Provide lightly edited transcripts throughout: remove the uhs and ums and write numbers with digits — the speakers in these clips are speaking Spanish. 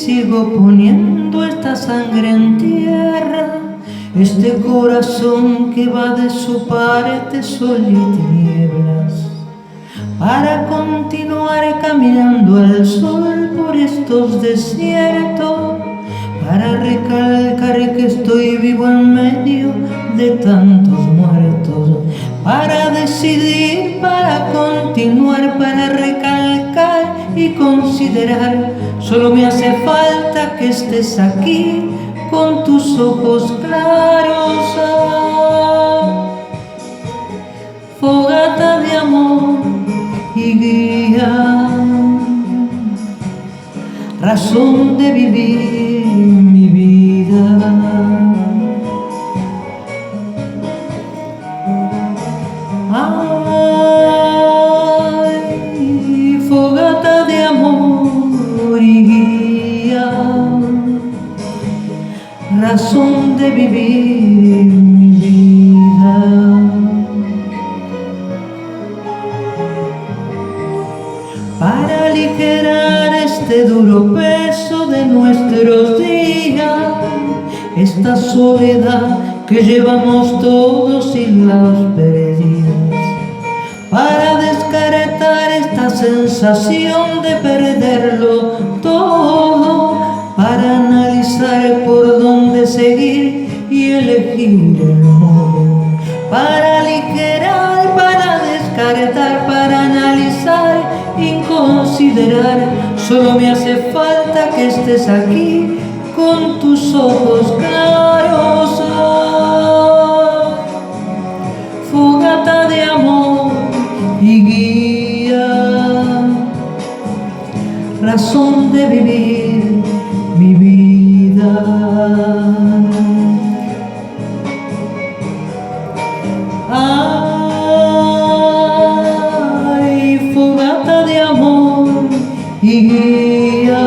sigo poniendo esta sangre en tierra, este corazón que va de su parte sol y tinieblas, para continuar caminando al sol por estos desiertos, para recalcar que estoy vivo en medio de tantos muertos, para decidir, para continuar, para recalcar y considerar. Solo me hace falta que estés aquí con tus ojos claros. Fogata de amor y guía, razón de vivir mi vida. Ay, fogata de amor y guía, razón de vivir mi vida. Para aligerar este duro peso de nuestros días, esta soledad que llevamos todos siglos perdidos, para descartar esta sensación de perderlo todo, para analizar por dónde seguir y elegir el modo, para aligerar, para descartar, para analizar y considerar. Solo me hace falta que estés aquí con tus ojos claros. Fogata de amor y guía, razón de vivir mi vida. Ay, fogata de amor y guía,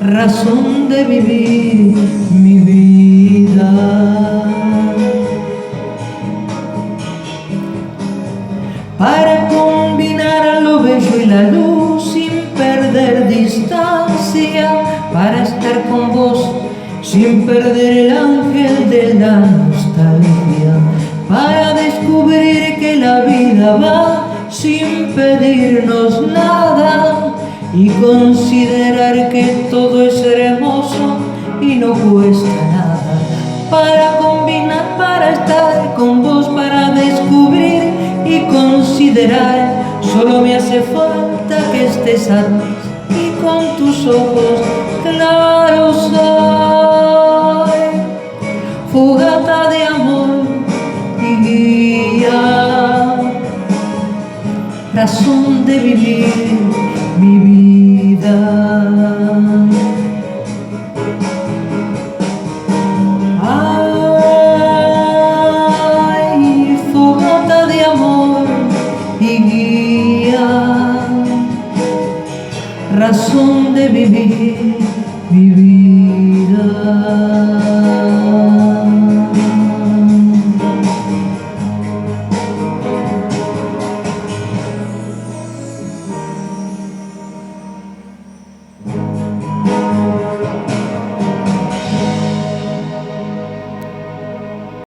razón de vivir mi vida. Para combinar lo bello y la luz sin perder distancia, para estar con vos sin perder el ángel de la nostalgia, para descubrir que la vida va sin pedirnos nada y considerar que todo es hermoso y no cuesta nada, para combinar, para estar con vos, para descubrir y considerar. Solo me hace falta que estés aquí con tus ojos claros. Ay, fogata de amor y guía, razón de vivir mi vida. Ay, fogata de amor y guía, razón de vivir